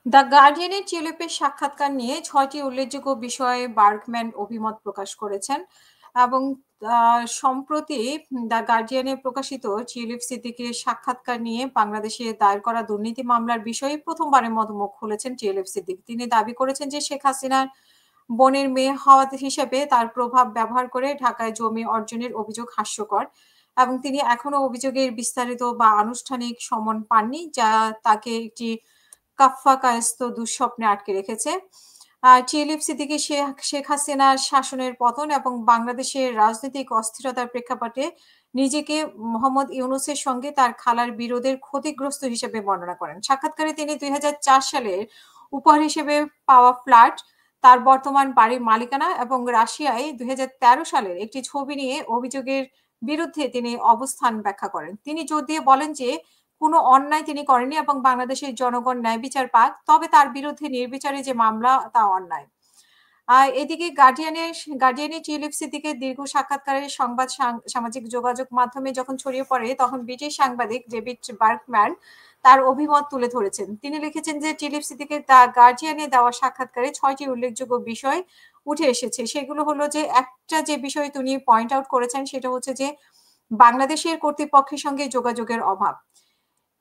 The গার্ডিয়ানের টিউলিপের সাক্ষাৎকার নিয়ে ৬টি উল্লেখযোগ্য বিষয়ে বার্গম্যান অভিমত প্রকাশ করেছেন এবং সম্প্রতি দ্য গার্ডিয়ানে প্রকাশিত টিউলিপ সিদ্দিকীর সাক্ষাৎকার নিয়ে বাংলাদেশে দায়ের করা দুর্নীতি মামলার বিষয়ে প্রথমবারের মতো মুখ খুলেছেন টিউলিপ সিদ্দিক। তিনি দাবি করেছেন যে শেখ হাসিনার বোনের মেয়ে হওয়া হিসেবে তার প্রভাব ব্যবহার করে ঢাকায় জমি অর্জনের অভিযোগ হাস্যকর এবং তিনি এখনো অভিযোগের বিস্তারিত বা আনুষ্ঠানিক সমন পাননি, যা তাকে একটি কাফফা কায়স্থ দুঃস্বপ্নে আটকে রেখেছে। টিউলিপ সিদ্দিকী শেখ হাসিনার শাসনের পতন এবং বাংলাদেশের রাজনৈতিক অস্থিরতার প্রেক্ষাপটে নিজেকে মোহাম্মদ ইউনূসের সঙ্গে তার খালার বিরোধের ক্ষতিগ্রস্ত হিসেবে বর্ণনা করেন। সাক্ষাৎকারে তিনি ২০০৪ সালের উপহার হিসেবে পাওয়া ফ্ল্যাট, তার বর্তমান বাড়ির মালিকানা এবং রাশিয়ায় ২০১৩ সালের একটি ছবি নিয়ে অভিযোগের বিরুদ্ধে তিনি অবস্থান ব্যাখ্যা করেন। তিনি জোর দিয়ে বলেন যে কোনো অন্যায় তিনি করেননি এবং বাংলাদেশের জনগণ ন্যায় বিচার পাক, তবে তার বিরুদ্ধে নির্বিচারে যে মামলা তা অন্যায়। এদিকে গার্ডিয়ানে টিউলিপ সিদ্দিকের দীর্ঘ সাক্ষাৎকারের সংবাদ সামাজিক যোগাযোগ মাধ্যমে যখন ছড়িয়ে পড়ে, তখন ব্রিটিশ সাংবাদিক ডেভিড বার্কম্যান তার অভিমত তুলে ধরেছেন। তিনি লিখেছেন যে টিউলিপ সিদ্দিকের দ্য গার্ডিয়ানে দেওয়া সাক্ষাৎকারে ৬টি উল্লেখযোগ্য বিষয় উঠে এসেছে। সেগুলো হলো যে, একটা যে বিষয় তিনি পয়েন্ট আউট করেছেন সেটা হচ্ছে যে বাংলাদেশের কর্তৃপক্ষের সঙ্গে যোগাযোগের অভাব।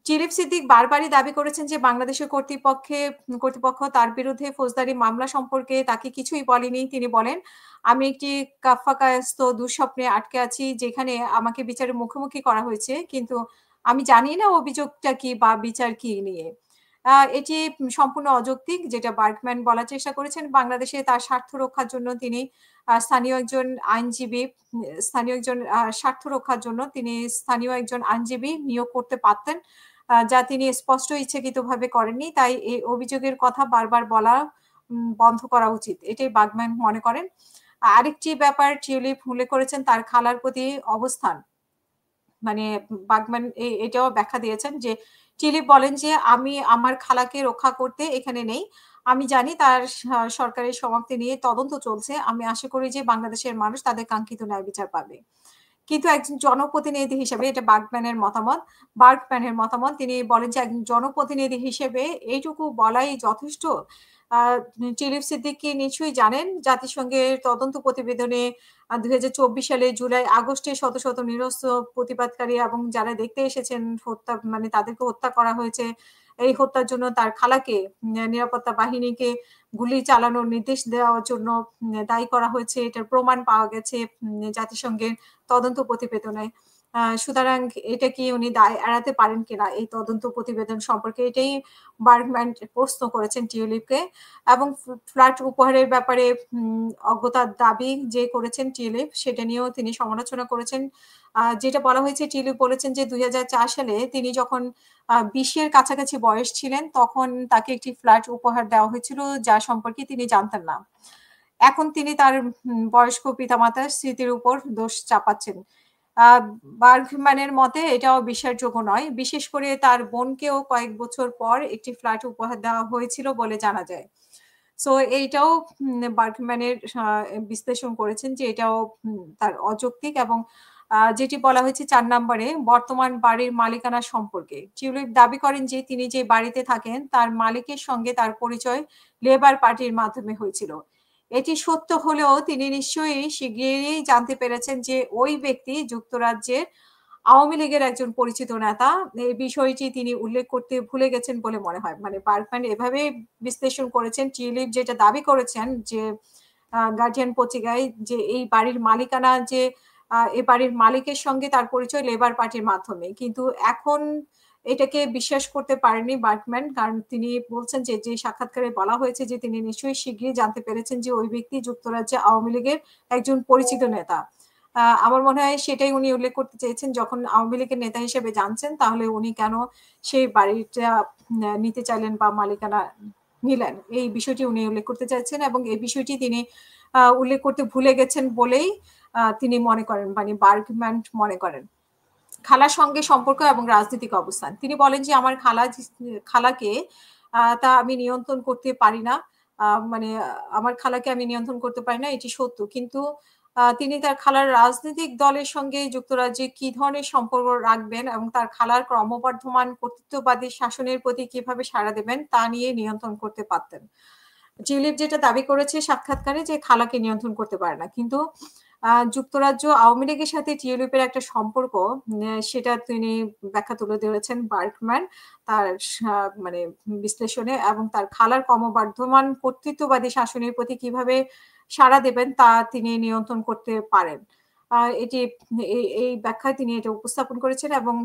টিউলিপ সিদ্দিক বারবারই দাবি করেছেন যে বাংলাদেশের কর্তৃপক্ষ তার বিরুদ্ধে ফৌজদারি মামলা সম্পর্কে তাকে কিছুই বলেনি। তিনি বলেন, "আমি একটি কাফফাকায়স্থ দুঃস্বপ্নে আটকে আছি, যেখানে আমাকে বিচারের মুখোমুখি করা হয়েছে। কিন্তু আমি জানি না অভিযোগটা কি বা বিচার কি নিয়ে।" এটি সম্পূর্ণ অযৌক্তিক, যেটা বার্গম্যান বলার চেষ্টা করেছেন। বাংলাদেশে তার স্বার্থ রক্ষার জন্য তিনি স্থানীয় একজন আইনজীবী স্থানীয় একজন স্বার্থ রক্ষার জন্য তিনি স্থানীয় একজন আইনজীবী নিয়োগ করতে পারতেন। যা তিনি স্পষ্ট ইচ্ছাকৃতভাবে করেননি। তাই এই অভিযোগের কথা বারবার বলা বন্ধ করা উচিত। এটাই বার্গম্যান মনে করেন। আরেকটি ব্যাপার টিউলিপ উল্লেখ করেছেন তার খালার প্রতি অবস্থান। মানে বার্গম্যান এটাও ব্যাখ্যা দিয়েছেন যে টিউলিপ বলেন যে, "আমি আমার খালাকে রক্ষা করতে এখানে নেই। আমি জানি তার সরকারের সমাপ্তি নিয়ে তদন্ত চলছে। আমি আশা করি যে বাংলাদেশের মানুষ তাদের কাঙ্ক্ষিত ন্যায় বিচার পাবে।" কিন্তু একজন জনপ্রতিনিধি হিসেবে, এটা বার্গম্যানের মতামত। তিনি বলেন যে একজন জনপ্রতিনিধি হিসেবে এইটুকু বলাই যথেষ্ট। আ টিউলিপ সিদ্দিক কি নিশ্চয়ই জানেন জাতিসংঘের তদন্ত প্রতিবেদনে ২০২৪ সালে জুলাই আগস্টে শত, শত নিরস্ত্র প্রতিবাদকারী এবং যারা দেখতে এসেছেন মানে তাদেরকে হত্যা করা হয়েছে। এই হত্যার জন্য তার খালাকে নিরাপত্তা বাহিনীকে গুলি চালানোর নির্দেশ দেওয়ার জন্য দায়ী করা হয়েছে। এটার প্রমাণ পাওয়া গেছে জাতিসংঘের তদন্ত প্রতিবেদনে। সুতরাং এটা কি উনি দায় এড়াতে পারেন কিনা এই তদন্ত প্রতিবেদন সম্পর্কে, এটাই বার্গম্যান প্রশ্ন করেছেন টিউলিপকে। এবং ফ্ল্যাট উপহারের ব্যাপারে অজ্ঞতার দাবি যে করেছেন টিউলিপ, সেটা নিয়েও তিনি সমালোচনা করেছেন। যেটা বলা হয়েছে, টিউলিপ বলেছেন যে ২০০৪ সালে তিনি যখন ২০ এর কাছাকাছি বয়স ছিলেন, তখন তাকে একটি ফ্ল্যাট উপহার দেওয়া হয়েছিল যা সম্পর্কে তিনি জানতেন না। এখন তিনি তার বয়স্ক পিতামাতার স্মৃতির উপর দোষ চাপাচ্ছেন। আ বার্গম্যানের মতে এটাও বিশ্বাসযোগ্য নয়। বিশেষ করে তার বোনকেও কয়েক বছর পর একটি ফ্ল্যাট উপহার দেওয়া হয়েছিল বলে জানা যায়। সো এইটাও বার্গম্যানের বিশ্লেষণ করেছেন যে এটাও তার অযৌক্তিক এবং যেটি বলা হয়েছে ৪ নম্বরে বর্তমান বাড়ির মালিকানা সম্পর্কে। টিউলিপ দাবি করেন যে তিনি যে বাড়িতে থাকেন তার মালিকের সঙ্গে তার পরিচয় লেবার পার্টির মাধ্যমে হয়েছিল। এটি সত্য হলেও তিনি নিশ্চয়ই শিগগিরই জানতে পেরেছেন যে ওই ব্যক্তি যুক্তরাজ্যের আওয়ামী লীগের একজন পরিচিত নেতা। এই বিষয়টি তিনি উল্লেখ করতে ভুলে গেছেন বলে মনে হয়। মানে বার্গম্যান এভাবে বিশ্লেষণ করেছেন, টিউলিপ যেটা দাবি করেছেন যে গার্ডিয়ান পত্রিকায় যে এই বাড়ির মালিকানা যে এই বাড়ির মালিকের সঙ্গে তার পরিচয় লেবার পার্টির মাধ্যমে। কিন্তু এখন এটাকে বিশ্বাস করতে পারেননি বার্গম্যান। কারণ তিনি বলছেন যে, যে সাক্ষাৎকারে বলা হয়েছে যে তিনি নিশ্চয়ই শিগগিরই জানতে পেরেছেন যে ওই ব্যক্তি যুক্তরাজ্যে আওয়ামী লীগের একজন পরিচিত নেতা। আমার মনে হয় সেটাই উনি উল্লেখ করতে চেয়েছেন। যখন আওয়ামী লীগের নেতা হিসেবে জানছেন, তাহলে উনি কেন সেই বাড়িটা নিতে চাইলেন বা মালিকানা নিলেন? এই বিষয়টি উনি উল্লেখ করতে চাইছেন এবং এই বিষয়টি তিনি উল্লেখ করতে ভুলে গেছেন বলেই তিনি মনে করেন, মানে বার্গম্যান মনে করেন। খালার সঙ্গে সম্পর্ক এবং রাজনৈতিক অবস্থান। তিনি বলেন যে, "আমার খালাকে তা আমি নিয়ন্ত্রণ করতে পারি না। মানে আমার খালাকে আমি নিয়ন্ত্রণ করতে পারি না, এটি সত্য। কিন্তু তিনি তার খালার রাজনৈতিক দলের সঙ্গে যুক্তরাজ্যে কি ধরনের সম্পর্ক রাখবেন এবং তার খালার ক্রমবর্ধমান কর্তৃত্ববাদী শাসনের প্রতি কিভাবে সাড়া দেবেন তা নিয়ে নিয়ন্ত্রণ করতে পারতেন। টিউলিপ যেটা দাবি করেছে সাক্ষাৎকারে যে খালাকে নিয়ন্ত্রণ করতে পারে না। কিন্তু যুক্তরাজ্য আওয়ামী লীগের সাথে টিউলিপের একটা সম্পর্ক সেটা তিনি ব্যাখ্যা তুলে ধরেছেন বার্কম্যান তার মানে বিশ্লেষণে এবং তার খালার ক্রমবর্ধমান কর্তৃত্ববাদী শাসনের প্রতি কিভাবে সাড়া দেবেন তা তিনি নিয়ন্ত্রণ করতে পারেন। এটি এই ব্যাখ্যায় তিনি এটা উপস্থাপন করেছেন এবং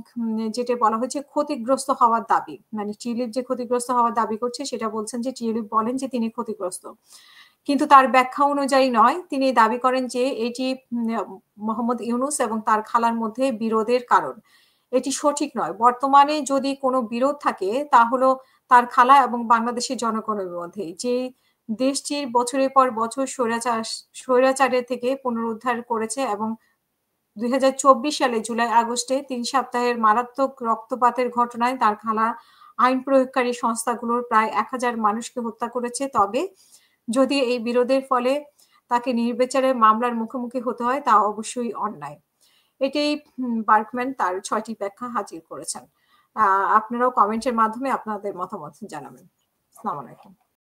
যেটা বলা হয়েছে ক্ষতিগ্রস্ত হওয়ার দাবি। মানে টিউলিপ যে ক্ষতিগ্রস্ত হওয়ার দাবি করছে সেটা বলছেন যে টিউলিপ বলেন যে তিনি ক্ষতিগ্রস্ত। কিন্তু তার ব্যাখ্যা অনুযায়ী নয়। তিনি দাবি করেন যে এটি মোহাম্মদ ইউনূস এবং তার খালার মধ্যে বিরোধের কারণ। এটি সঠিক নয়। বর্তমানে যদি কোনো বিরোধ থাকে তা হলো তার খালা এবং বাংলাদেশের জনগণের মধ্যে। যে দেশটির বছরের পর বছর স্বৈরাচারের থেকে পুনরুদ্ধার করেছে এবং ২০২৪ সালে জুলাই আগস্টে ৩ সপ্তাহের মারাত্মক রক্তপাতের ঘটনায় তার খালা আইন প্রয়োগকারী সংস্থাগুলোর প্রায় ১,০০০ মানুষকে হত্যা করেছে। তবে যদি এই বিরোধের ফলে তাকে নির্বিচারে মামলার মুখোমুখি হতে হয় তা অবশ্যই অন্যায়। এটাই বার্কম্যান তার ৬টি ব্যাখ্যা হাজির করেছেন। আপনারাও কমেন্টের মাধ্যমে আপনাদের মতামত জানাবেন। আসসালামু আলাইকুম।